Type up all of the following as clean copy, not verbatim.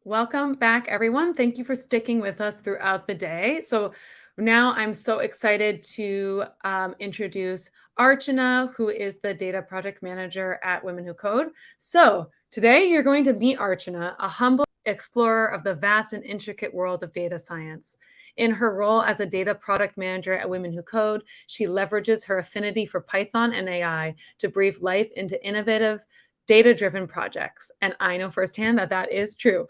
Welcome back, everyone. Thank you for sticking with us throughout the day. So now I'm so excited to introduce Archana, who is the data project manager at Women Who Code. So today you're going to meet Archana, a humble explorer of the vast and intricate world of data science. In her role as a data product manager at Women Who Code, she leverages her affinity for Python and AI to breathe life into innovative, data-driven projects. And I know firsthand that that is true.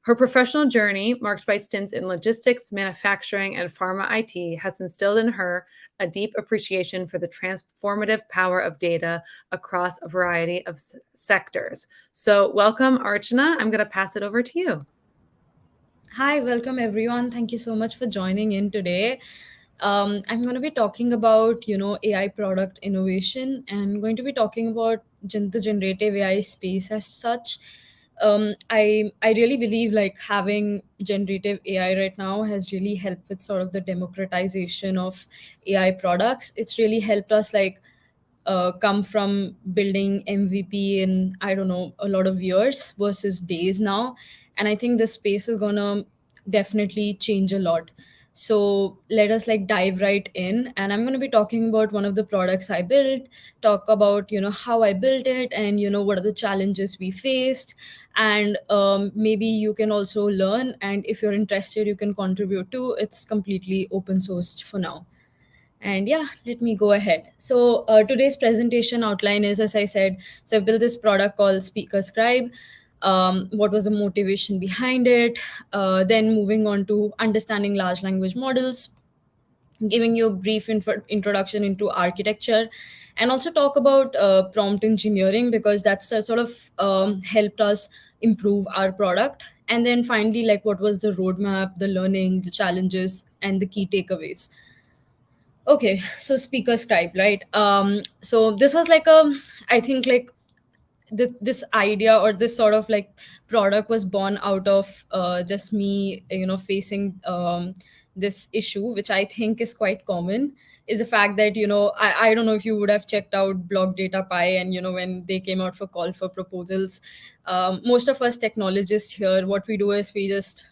Her professional journey, marked by stints in logistics, manufacturing, and pharma IT, has instilled in her a deep appreciation for the transformative power of data across a variety of sectors. So, welcome, Archana. I'm going to pass it over to you. Hi, welcome everyone. Thank you so much for joining in today. I'm going to be talking about, AI product innovation and going to be talking about the generative AI space as such. I really believe like having generative AI right now has really helped with sort of the democratization of AI products. It's really helped us come from building MVP in, I don't know, a lot of years versus days now. And I think this space is gonna definitely change a lot. So let us dive right in. And I'm gonna be talking about one of the products I built, talk about how I built it, and what are the challenges we faced. And maybe you can also learn. And if you're interested, you can contribute too. It's completely open sourced for now. And yeah, let me go ahead. So today's presentation outline is, as I said, so I built this product called Speaker Scribe. What was the motivation behind it? Then moving on to understanding large language models, giving you a brief introduction into architecture, and also talk about prompt engineering because that's sort of helped us improve our product. And then finally, like what was the roadmap, the learning, the challenges, and the key takeaways. Okay, so speaker scribe, right? So this was I think this idea or this sort of product was born out of just me, facing this issue, which I think is quite common, is the fact that I don't know if you would have checked out Block Data Pie, and when they came out for call for proposals, most of us technologists here, what we do is we just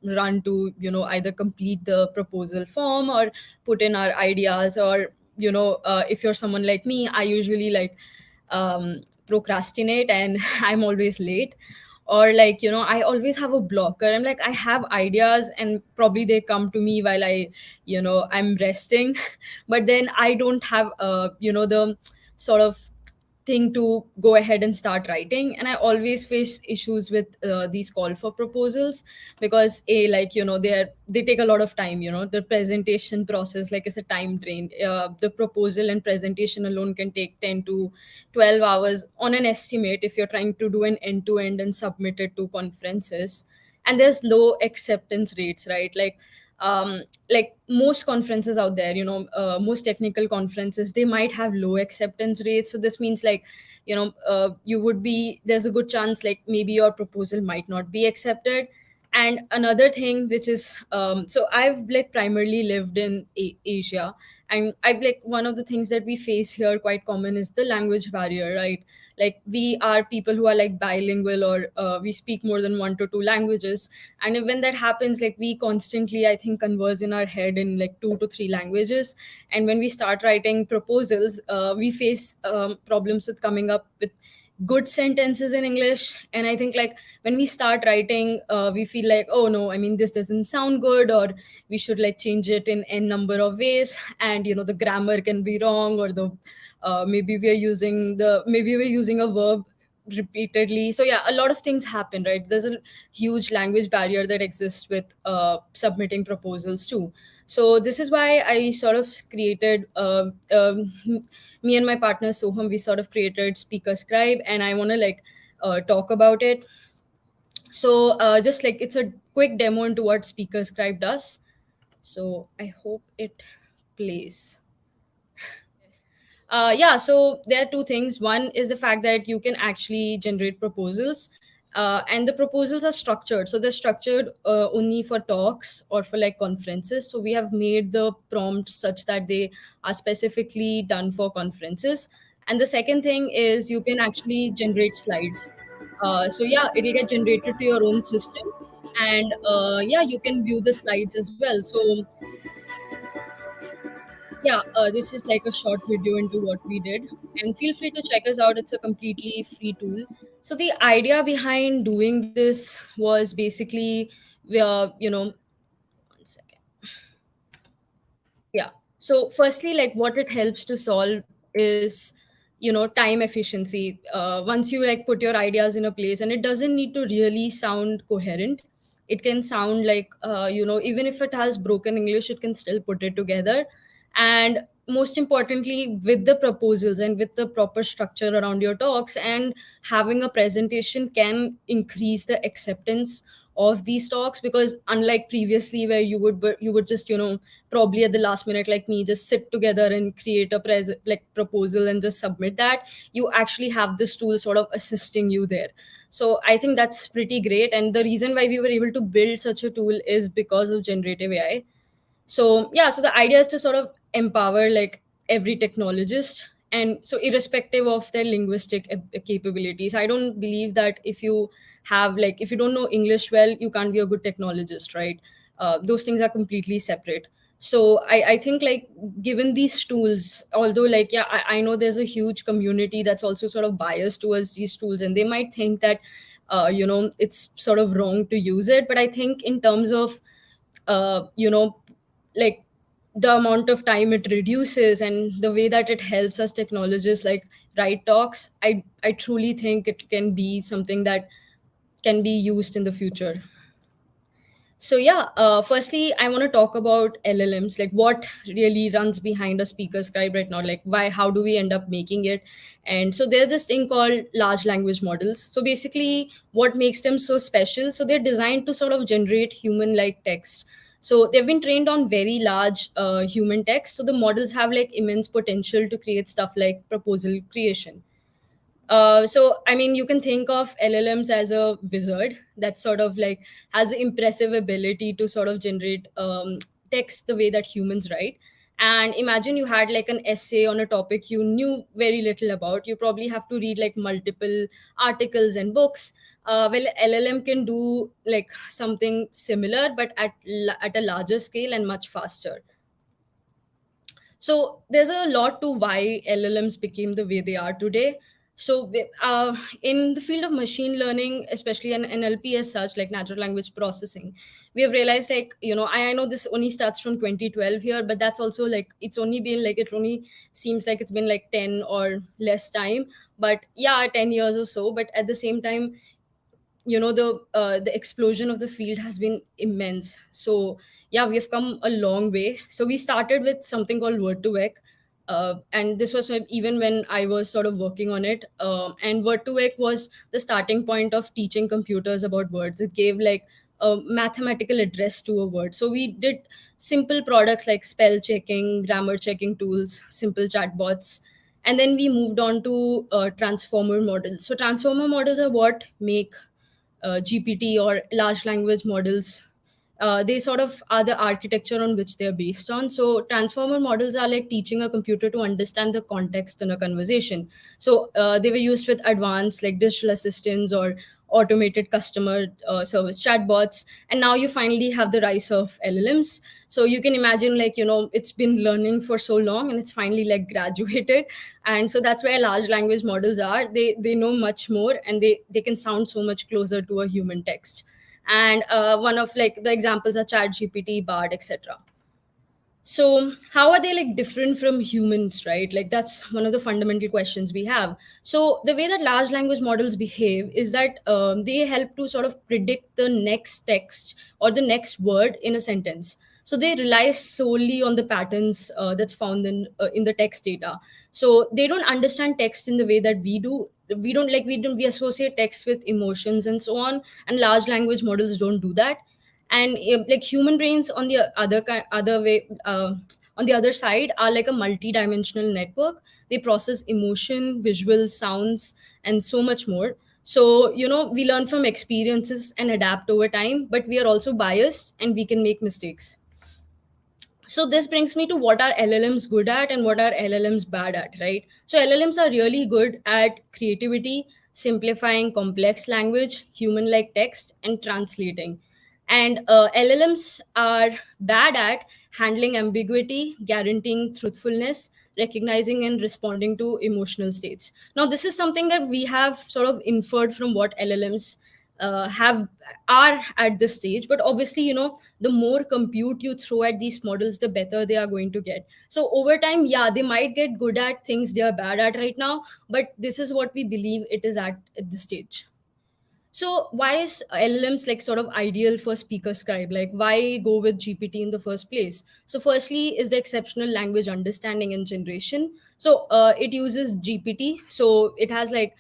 run to either complete the proposal form or put in our ideas, or if you're someone like me, I usually procrastinate and I'm always late, or I always have a blocker. I'm like, I have ideas and probably they come to me while I'm resting but then I don't have the sort of thing to go ahead and start writing. And I always face issues with these call for proposals because they take a lot of time. The presentation process is a time drain. The proposal and presentation alone can take 10 to 12 hours on an estimate if you're trying to do an end to end and submit it to conferences. And there's low acceptance rates, right? Like most conferences out there, most technical conferences, they might have low acceptance rates. So this means you would be, there's a good chance maybe your proposal might not be accepted. And another thing which is so I've primarily lived in Asia, and I've one of the things that we face here quite common is the language barrier, right? Like we are people who are bilingual, or we speak more than one to two languages. And when that happens, we constantly, I think, converse in our head in two to three languages. And when we start writing proposals, we face problems with coming up with good sentences in English. And I think when we start writing, we feel oh no, I mean, this doesn't sound good, or we should change it in n number of ways. And the grammar can be wrong, or the maybe we're using a verb repeatedly. So yeah, a lot of things happen, right? There's a huge language barrier that exists with submitting proposals too. So this is why I sort of created me and my partner Soham, we sort of created Speaker Scribe, and I want to talk about it. So just it's a quick demo into what Speaker Scribe does. So I hope it plays. Yeah, so there are two things. One is the fact that you can actually generate proposals, and the proposals are structured. So they're structured only for talks or for conferences. So we have made the prompts such that they are specifically done for conferences. And the second thing is you can actually generate slides. So yeah, it'll get generated to your own system, and yeah, you can view the slides as well. So yeah, this is like a short video into what we did, and feel free to check us out. It's a completely free tool. So the idea behind doing this was basically, one second. Yeah. So firstly, like what it helps to solve is, time efficiency. Once you like put your ideas in a place, and it doesn't need to really sound coherent. It can sound like, even if it has broken English, it can still put it together. And most importantly, with the proposals and with the proper structure around your talks, and having a presentation can increase the acceptance of these talks, because unlike previously where you would just, probably at the last minute, like me, just sit together and create a like proposal and just submit that, you actually have this tool sort of assisting you there. So I think that's pretty great, and the reason why we were able to build such a tool is because of generative AI. So yeah, so the idea is to sort of empower like every technologist, and so irrespective of their linguistic capabilities. I don't believe that if you have like, if you don't know English well, you can't be a good technologist, right? Those things are completely separate. So I think like, given these tools, although like, yeah, I know there's a huge community that's also sort of biased towards these tools, and they might think that it's sort of wrong to use it, but I think in terms of uh, you know like the amount of time it reduces and the way that it helps us technologists like write talks, I truly think it can be something that can be used in the future. So yeah, firstly, I want to talk about LLMs, like what really runs behind a speaker scribe right now, like why, how do we end up making it? And so there's this thing called large language models. So basically, what makes them so special? So they're designed to sort of generate human-like text. So they've been trained on very large human text. So the models have like immense potential to create stuff like proposal creation. So I mean, you can think of LLMs as a wizard that sort of like has the impressive ability to sort of generate text the way that humans write. And imagine you had like an essay on a topic you knew very little about. You probably have to read like multiple articles and books. Well, LLM can do like something similar, but at a larger scale and much faster. So there's a lot to why LLMs became the way they are today. So in the field of machine learning, especially an NLP as such, like natural language processing, we have realized like, I know this only starts from 2012 here, but that's also like, it's only been like, it only seems like it's been like 10 or less time, but yeah, 10 years or so. But at the same time, the explosion of the field has been immense. So yeah, we have come a long way. So we started with something called word to vec, and this was even when I was sort of working on it. And word to vec was the starting point of teaching computers about words. It gave like a mathematical address to a word. So we did simple products like spell checking, grammar checking tools, simple chatbots, and then we moved on to transformer models. So transformer models are what make GPT or large language models. They sort of are the architecture on which they're based on. So transformer models are like teaching a computer to understand the context in a conversation. So they were used with advanced like digital assistants or automated customer service chatbots, and now you finally have the rise of LLMs. So you can imagine like, it's been learning for so long and it's finally like graduated. And so that's where large language models are. They know much more, and they can sound so much closer to a human text. And one of like the examples are chat GPT, bard, etc. So how are they like different from humans, right? Like that's one of the fundamental questions we have. So the way that large language models behave is that they help to sort of predict the next text or the next word in a sentence. So they rely solely on the patterns that's found in the text data. So they don't understand text in the way that we do. We associate text with emotions and so on, and large language models don't do that. And like human brains on the other way, on the other side, are like a multi-dimensional network. They process emotion, visual, sounds, and so much more. So we learn from experiences and adapt over time, but we are also biased and we can make mistakes. So this brings me to what are LLMs good at and what are LLMs bad at, right? So LLMs are really good at creativity, simplifying complex language, human like text, and translating. And LLMs are bad at handling ambiguity, guaranteeing truthfulness, recognizing and responding to emotional states. Now, this is something that we have sort of inferred from what LLMs have are at this stage. But obviously, the more compute you throw at these models, the better they are going to get. So over time, yeah, they might get good at things they are bad at right now, but this is what we believe it is at this stage. So why is LLMs like sort of ideal for speaker scribe? Like why go with GPT in the first place? So firstly is the exceptional language understanding and generation. So it uses GPT. So it has like,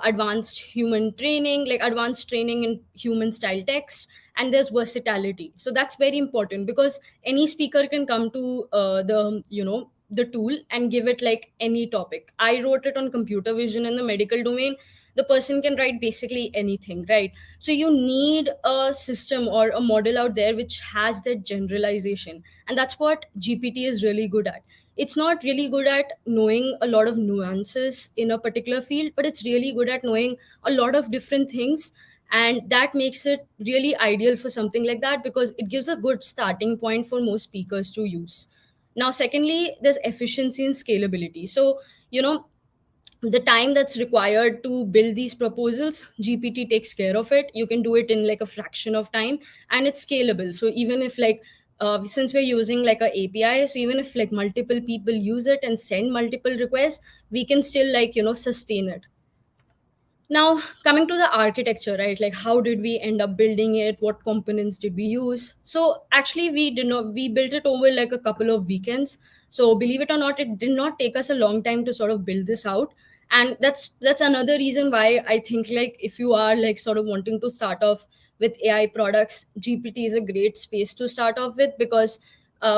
advanced human training, like advanced training in human style text, and there's versatility. So that's very important because any speaker can come to the tool and give it like any topic. I wrote it on computer vision in the medical domain. The person can write basically anything, right? So you need a system or a model out there which has that generalization, and that's what GPT is really good at. It's not really good at knowing a lot of nuances in a particular field, but it's really good at knowing a lot of different things, and that makes it really ideal for something like that because it gives a good starting point for most speakers to use. Now secondly, there's efficiency and scalability. So you know the time that's required to build these proposals, GPT takes care of it. You can do it in like a fraction of time, and it's scalable. So even if like since we're using like a API, so even if like multiple people use it and send multiple requests, we can still like sustain it. Now coming to the architecture, right? Like how did we end up building it? What components did we use? So actually we built it over like a couple of weekends. So believe it or not, it did not take us a long time to sort of build this out. And that's another reason why I think like if you are like sort of wanting to start off with AI products, GPT is a great space to start off with because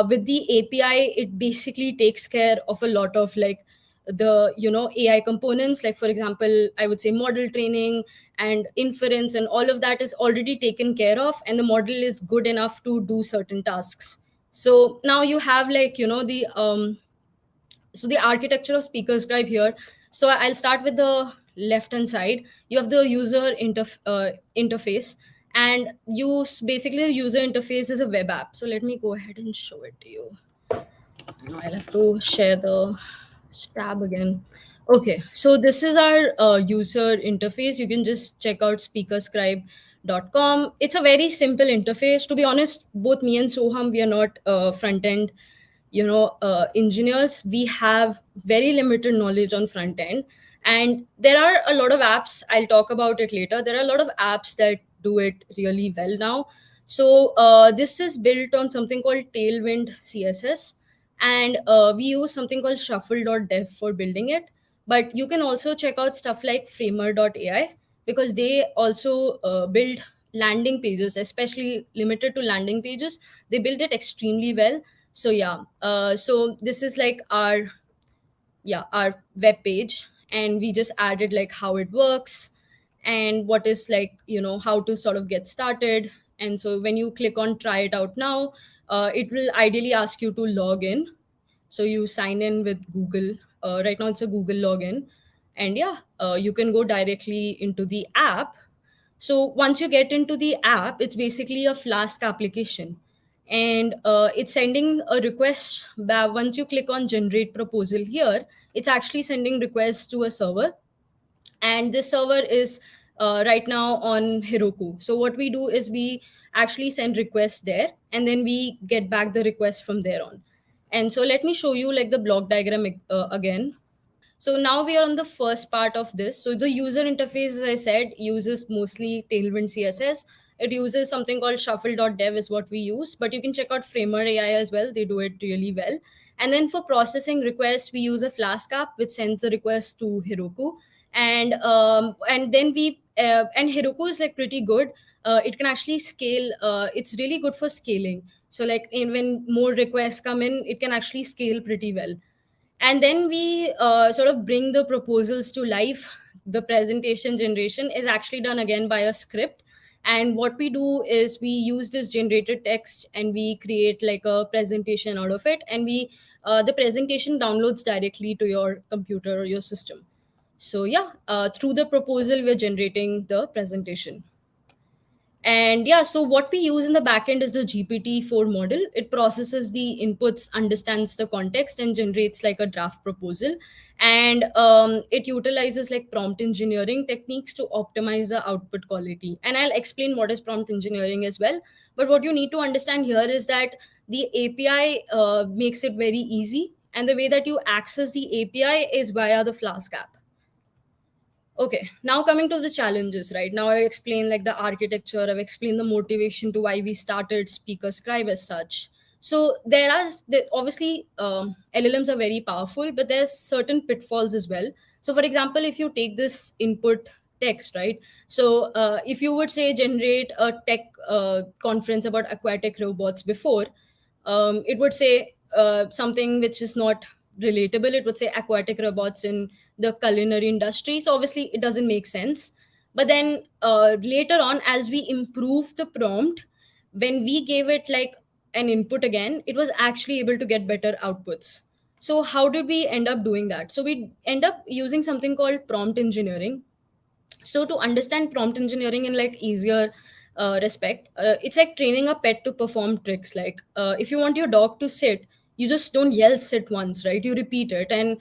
with the API it basically takes care of a lot of like the AI components. Like for example, I would say model training and inference and all of that is already taken care of, and the model is good enough to do certain tasks. So now you have like the architecture of speaker scribe here. So I'll start with the left hand side. You have the interface, and basically the user interface is a web app. So let me go ahead and show it to you. Now I'll have to share the tab again. Okay, so this is our user interface. You can just check out speakerscribe.com. It's a very simple interface. To be honest, both me and Soham, we are not front end, engineers. We have very limited knowledge on front end, and there are a lot of apps. I'll talk about it later. There are a lot of apps that do it really well now. So this is built on something called Tailwind CSS, and we use something called shuffle.dev for building it. But you can also check out stuff like framer.ai because they also build landing pages, especially limited to landing pages. They build it extremely well. So yeah, so this is like our web page, and we just added like how it works and what is like how to sort of get started. And so when you click on try it out now, it will ideally ask you to log in. So you sign in with Google. Right now it's a Google login, and yeah, you can go directly into the app. So once you get into the app, it's basically a Flask application, and it's sending a request. Once you click on generate proposal here, it's actually sending requests to a server, and this server is right now on Heroku. So what we do is we actually send requests there, and then we get back the request from there on. And so let me show you like the block diagram again. So now we are on the first part of this. So the user interface, as I said, uses mostly Tailwind CSS. It uses something called shuffle.dev is what we use, but you can check out Framer AI as well. They do it really well. And then for processing requests, we use a Flask app, which sends the request to Heroku. And then and Heroku is like pretty good. It can actually scale. It's really good for scaling. So like when more requests come in, it can actually scale pretty well. And then we sort of bring the proposals to life. The presentation generation is actually done again by a script, and what we do is we use this generated text and we create like a presentation out of it, and we the presentation downloads directly to your computer or your system. So yeah, through the proposal we're generating the presentation. And yeah, so what we use in the backend is the GPT-4 model. It processes the inputs, understands the context, and generates like a draft proposal. And it utilizes like prompt engineering techniques to optimize the output quality. And I'll explain what is prompt engineering as well. But what you need to understand here is that the API makes it very easy. And the way that you access the API is via the Flask app. Okay, now coming to the challenges, right? Now I've explained like the architecture, I've explained the motivation to why we started Speaker Scribe as such. So obviously LLMs are very powerful, but there's certain pitfalls as well. So for example, if you take this input text, right? So if you would say generate a tech conference about aquatic robots before, it would say something which is not relatable. It would say aquatic robots in the culinary industry. So obviously it doesn't make sense. But then later on, as we improve the prompt, when we gave it like an input again, it was actually able to get better outputs. So how did we end up doing that? So we end up using something called prompt engineering. So to understand prompt engineering in like easier respect, it's like training a pet to perform tricks. Like if you want your dog to sit, you just don't yell sit once, right? You repeat it, and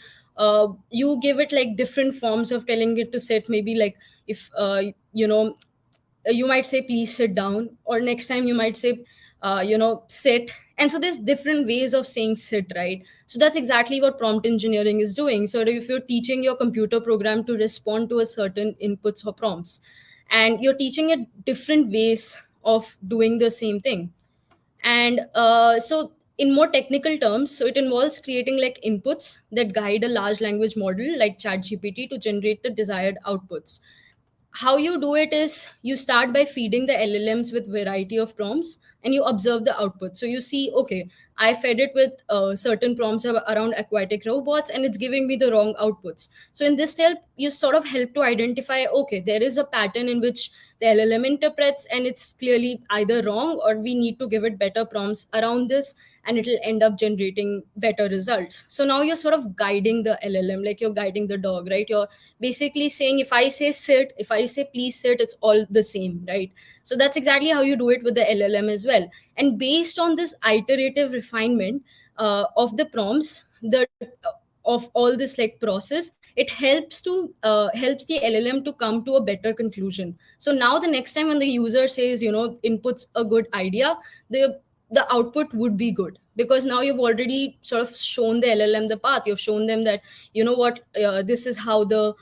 you give it like different forms of telling it to sit. Maybe like if you might say please sit down, or next time you might say sit. And so there's different ways of saying sit, right? So that's exactly what prompt engineering is doing. So if you're teaching your computer program to respond to a certain inputs or prompts, and you're teaching it different ways of doing the same thing. And so in more technical terms, so it involves creating like inputs that guide a large language model like ChatGPT to generate the desired outputs. How you do it is you start by feeding the LLMs with variety of prompts, and you observe the output. So you see, okay, I fed it with certain prompts around aquatic robots, and it's giving me the wrong outputs. So in this step, you sort of help to identify, okay, there is a pattern in which the LLM interprets, and it's clearly either wrong, or we need to give it better prompts around this, and it'll end up generating better results. So now you're sort of guiding the LLM, like you're guiding the dog, right? You're basically saying, if I say sit, if I say please sit, it's all the same, right? So that's exactly how you do it with the LLM as well. And based on this iterative refinement of the prompts, the of all this like process, it helps the LLM to come to a better conclusion. So now the next time when the user says, inputs a good idea, the output would be good, because now you've already sort of shown the LLM the path. You've shown them that, this is how the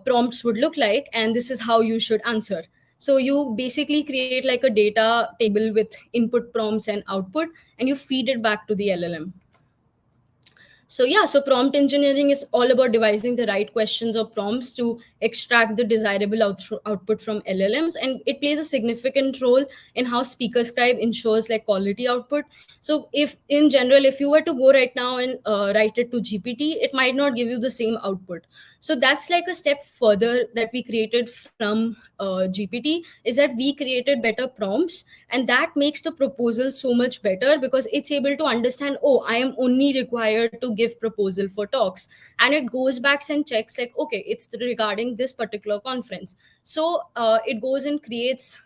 prompts would look like, and this is how you should answer. So you basically create like a data table with input prompts and output, and you feed it back to the LLM. So yeah, so prompt engineering is all about devising the right questions or prompts to extract the desirable output from LLMs, and it plays a significant role in how Speaker Scribe ensures like quality output. So if in general, if you were to go right now and write it to GPT, it might not give you the same output. So that's like a step further that we created from GPT, is that we created better prompts, and that makes the proposal so much better, because it's able to understand, oh, I am only required to give proposal for talks, and it goes back and checks like, okay, it's regarding this particular conference. So it goes and creates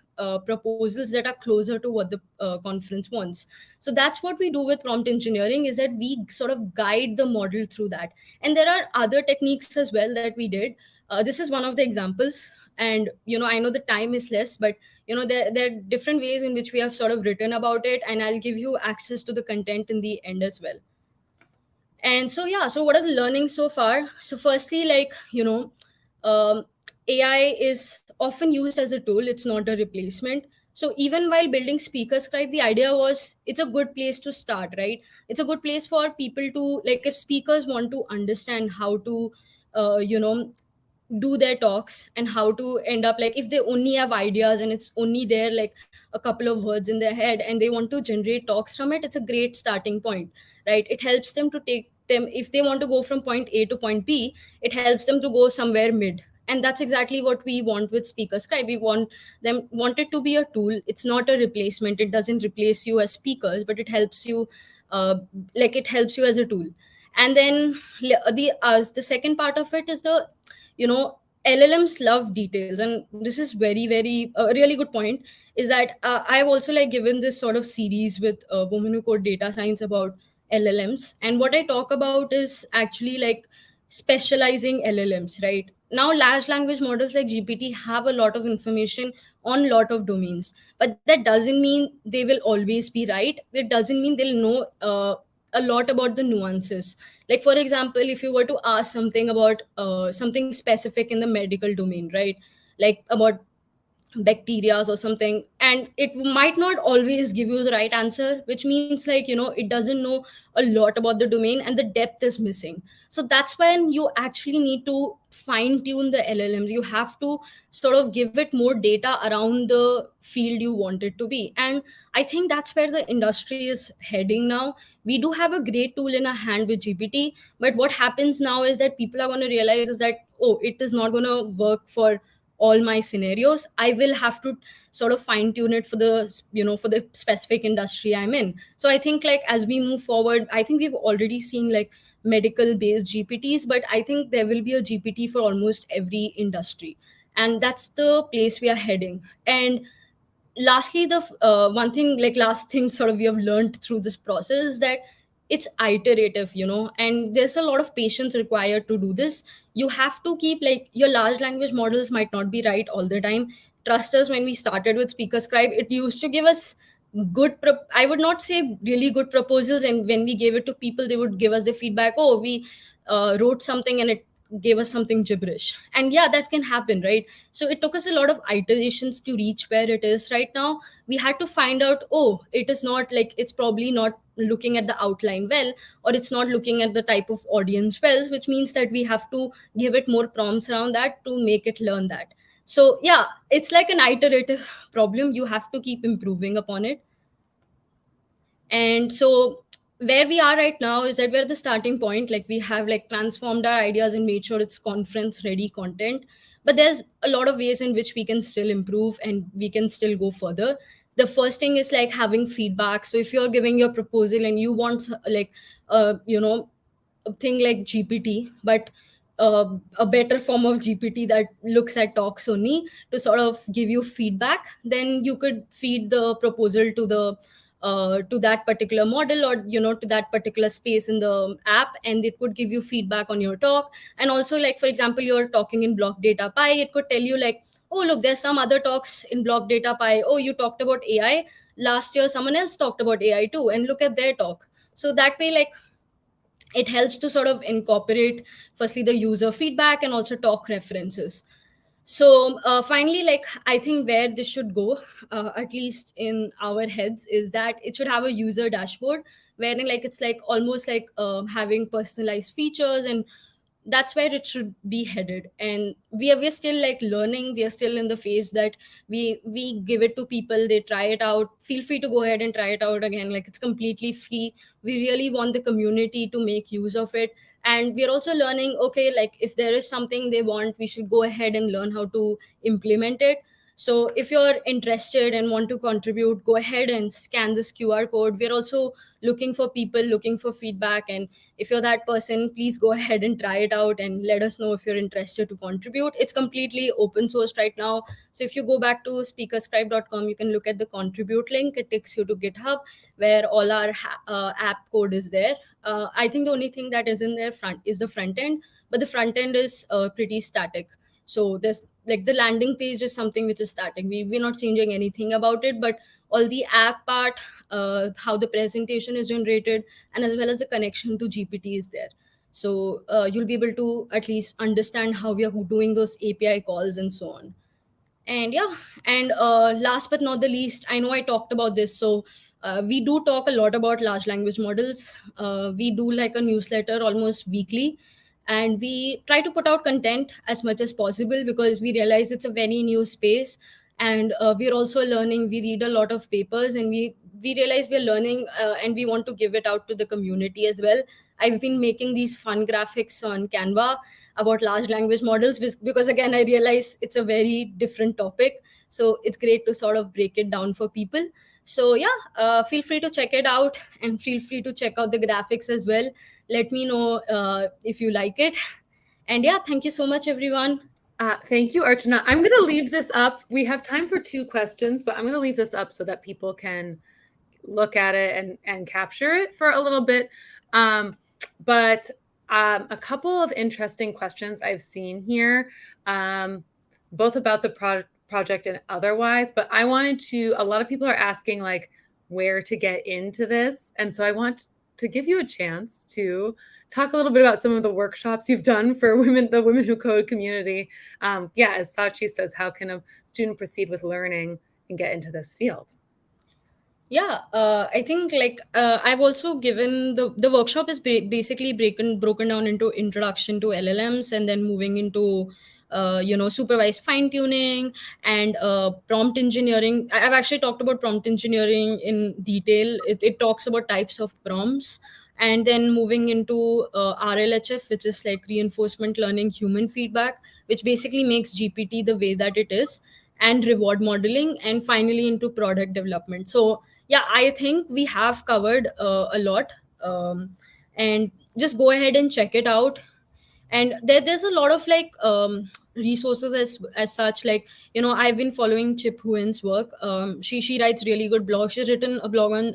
proposals that are closer to what the conference wants. So that's what we do with prompt engineering, is that we sort of guide the model through that. And there are other techniques as well that we did. This is one of the examples. And I know the time is less, but there are different ways in which we have sort of written about it, and I'll give you access to the content in the end as well. And so yeah, so what are the learnings so far? So firstly, like um, AI is often used as a tool, it's not a replacement. So even while building Speaker Scribe, the idea was it's a good place to start, right? It's a good place for people to, like, if speakers want to understand how to uh, you know do their talks, and how to end up, like, if they only have ideas and it's only there like a couple of words in their head, and they want to generate talks from it, it's a great starting point, right? It helps them to take them, if they want to go from point A to point B, it helps them to go somewhere mid. And that's exactly what we want with Speaker Scribe. We want it to be a tool. It's not a replacement. It doesn't replace you as speakers, but it helps you, it helps you as a tool. And then the second part of it is the LLMs love details, and this is very very a really good point. Is that I've also like given this sort of series with women who code data science about LLMs, and what I talk about is actually like specializing LLMs. Right now, large language models like GPT have a lot of information on lot of domains, but that doesn't mean they will always be right. It doesn't mean they'll know a lot about the nuances. Like for example, if you were to ask something about something specific in the medical domain, right, like about bacteria or something, and it might not always give you the right answer, which means like it doesn't know a lot about the domain and the depth is missing. So that's when you actually need to fine tune the LLMs. You have to sort of give it more data around the field you want it to be. And I think that's where the industry is heading now. We do have a great tool in our hand with GPT, but what happens now is that people are going to realize is that, oh, it is not going to work for all my scenarios. I will have to sort of fine tune it for the for the specific industry I'm in. So I think like as we move forward, I think we've already seen like medical based GPTs, but I think there will be a GPT for almost every industry, and that's the place we are heading. And lastly, the one thing, like last thing sort of we have learned through this process is that it's iterative, and there's a lot of patience required to do this. You have to keep like your large language models might not be right all the time. Trust us, when we started with speaker scribe, it used to give us I would not say really good proposals, and when we gave it to people, they would give us the feedback, oh, we wrote something and it gave us something gibberish. And yeah, that can happen, right? So it took us a lot of iterations to reach where it is right now. We had to find out, oh, it is not like, it's probably not looking at the outline well, or it's not looking at the type of audience well, which means that we have to give it more prompts around that to make it learn that. So yeah, it's like an iterative problem. You have to keep improving upon it. And so where we are right now is that we're at the starting point. Like we have like transformed our ideas and made sure it's conference ready content, but there's a lot of ways in which we can still improve and we can still go further. The first thing is like having feedback. So if you're giving your proposal and you want like a thing like GPT, but a better form of GPT that looks at talks only to sort of give you feedback, then you could feed the proposal to the to that particular model, or to that particular space in the app, and it would give you feedback on your talk. And also, like for example, you're talking in block data pie, it could tell you like, oh look, there's some other talks in block data pie. Oh, you talked about AI last year, someone else talked about AI too, and look at their talk. So that way, like, it helps to sort of incorporate firstly the user feedback and also talk references. So finally, like I think where this should go, at least in our heads, is that it should have a user dashboard wherein like it's like almost like having personalized features, and that's where it should be headed. And we're still like learning. We are still in the phase that we give it to people, they try it out. Feel free to go ahead and try it out again, like it's completely free. We really want the community to make use of it. And we're also learning, okay, like if there is something they want, we should go ahead and learn how to implement it. So if you're interested and want to contribute, go ahead and scan this QR code. We're also looking for people, looking for feedback. And if you're that person, please go ahead and try it out and let us know if you're interested to contribute. It's completely open sourced right now. So if you go back to speakerscribe.com, you can look at the contribute link. It takes you to GitHub where all our app code is there. I think the only thing that is in there front is the front end, but the front end is pretty static. So there's like the landing page is something which is static. We're not changing anything about it, but all the app part, how the presentation is generated, and as well as the connection to GPT is there. So you'll be able to at least understand how we are doing those API calls and so on. And yeah, and last but not the least, I know I talked about this. So we do talk a lot about large language models. We do like a newsletter almost weekly, and we try to put out content as much as possible because we realize it's a very new space. And we're also learning. We read a lot of papers, and we realize we're learning, and we want to give it out to the community as well. I've been making these fun graphics on Canva about large language models because again, I realize it's a very different topic. So it's great to sort of break it down for people. So yeah, feel free to check it out, and feel free to check out the graphics as well. Let me know if you like it. And yeah, thank you so much, everyone. Thank you, Archana. I'm going to leave this up. We have time for 2 questions, but I'm going to leave this up so that people can look at it and capture it for a little bit. But a couple of interesting questions I've seen here, both about the project and otherwise. But I wanted to, a lot of people are asking like where to get into this. And so I want to give you a chance to talk a little bit about some of the workshops you've done for women, the Women Who Code community. Yeah, as Sachi says, how can a student proceed with learning and get into this field? Yeah, I think like I've also given the workshop is basically broken down into introduction to LLMs, and then moving into supervised fine tuning and prompt engineering. I've actually talked about prompt engineering in detail. It talks about types of prompts, and then moving into RLHF, which is like reinforcement learning human feedback, which basically makes GPT the way that it is, and reward modeling, and finally into product development. So yeah, I think we have covered a lot. And just go ahead and check it out. And there's a lot of like resources as such, like I've been following Chip Huen's work. She writes really good blogs. She's written a blog on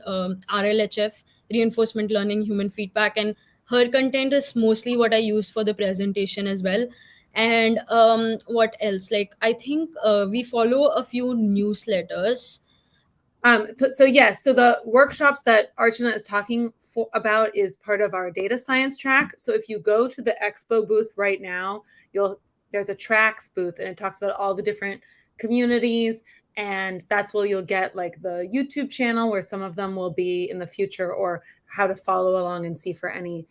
RLHF, reinforcement learning human feedback, and her content is mostly what I use for the presentation as well. And what else, like I think we follow a few newsletters. So yes, so the workshops that Archana is talking about is part of our data science track. So if you go to the expo booth right now, there's a tracks booth and it talks about all the different communities, and that's where you'll get like the YouTube channel where some of them will be in the future, or how to follow along and see for any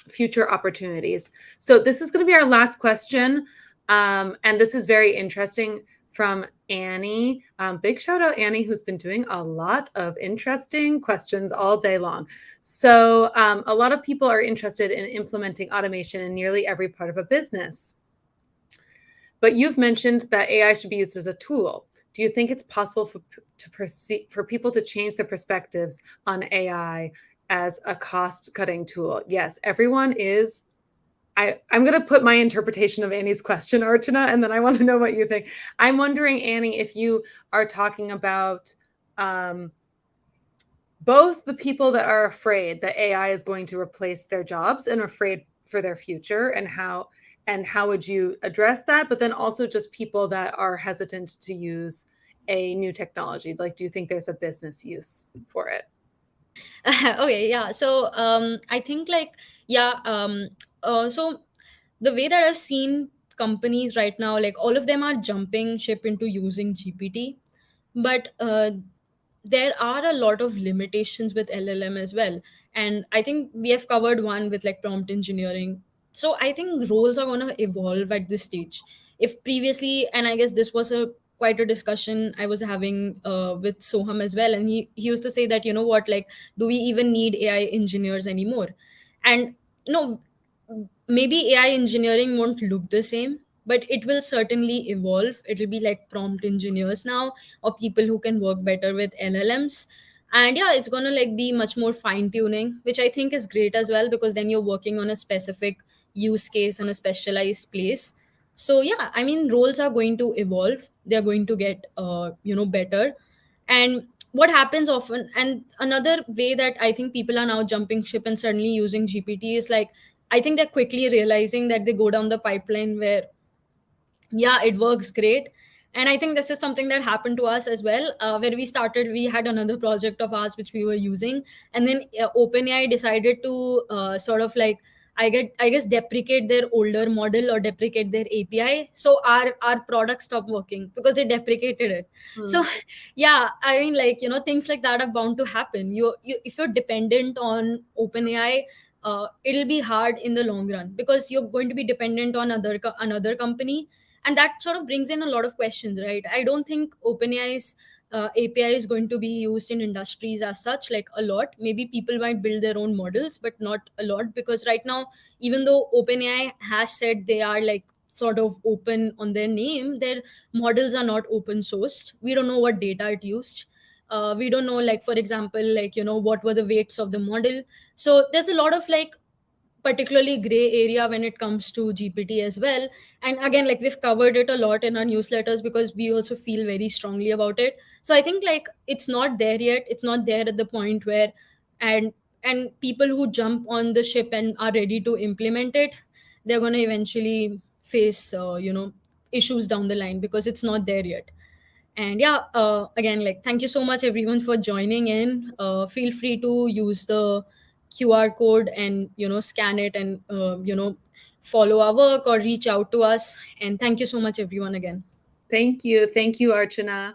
future opportunities. So this is going to be our last question, and this is very interesting, from Annie. Big shout out, Annie, who's been doing a lot of interesting questions all day long. So a lot of people are interested in implementing automation in nearly every part of a business. But you've mentioned that AI should be used as a tool. Do you think it's possible for people to change their perspectives on AI as a cost-cutting tool? Yes, everyone is. I'm going to put my interpretation of Annie's question, Archana, and then I want to know what you think. I'm wondering, Annie, if you are talking about both the people that are afraid that AI is going to replace their jobs and afraid for their future, and how would you address that? But then also just people that are hesitant to use a new technology. Like, do you think there's a business use for it? Okay, yeah. So I think like yeah so the way that I've seen companies right now, like all of them are jumping ship into using GPT, but there are a lot of limitations with LLM as well. And I think we have covered one with like prompt engineering. So I think roles are going to evolve at this stage. If previously, and I guess this was a quite a discussion I was having with Soham as well, and he used to say that what, like, do we even need AI engineers anymore? And no, maybe AI engineering won't look the same, but it will certainly evolve. It will be like prompt engineers now, or people who can work better with LLMs. And yeah, it's gonna like be much more fine tuning, which I think is great as well, because then you're working on a specific use case and a specialized place. So yeah, I mean, roles are going to evolve. They're going to get better. And what happens often, and another way that I think people are now jumping ship and suddenly using GPT is like, I think they're quickly realizing that they go down the pipeline where, yeah, it works great. And I think this is something that happened to us as well, where we had another project of ours which we were using, and then OpenAI decided to sort of like, I guess deprecate their older model or deprecate their API. So our product stopped working because they deprecated it. So yeah, I mean, like, things like that are bound to happen. You if you're dependent on OpenAI, it'll be hard in the long run, because you're going to be dependent on another company. And that sort of brings in a lot of questions, right? I don't think OpenAI's API is going to be used in industries as such, like a lot. Maybe people might build their own models, but not a lot, because right now, even though OpenAI has said they are like sort of open on their name, their models are not open sourced. We don't know what data it used. We don't know, like, for example, like, what were the weights of the model. So there's a lot of like particularly gray area when it comes to GPT as well. And again, like we've covered it a lot in our newsletters because we also feel very strongly about it. So I think like it's not there yet. It's not there at the point where, and and people who jump on the ship and are ready to implement it, they're going to eventually face issues down the line because it's not there yet. And yeah, again, like thank you so much everyone for joining in. Feel free to use the QR code and scan it and follow our work or reach out to us. And thank you so much everyone again. Thank you. Thank you, Archana.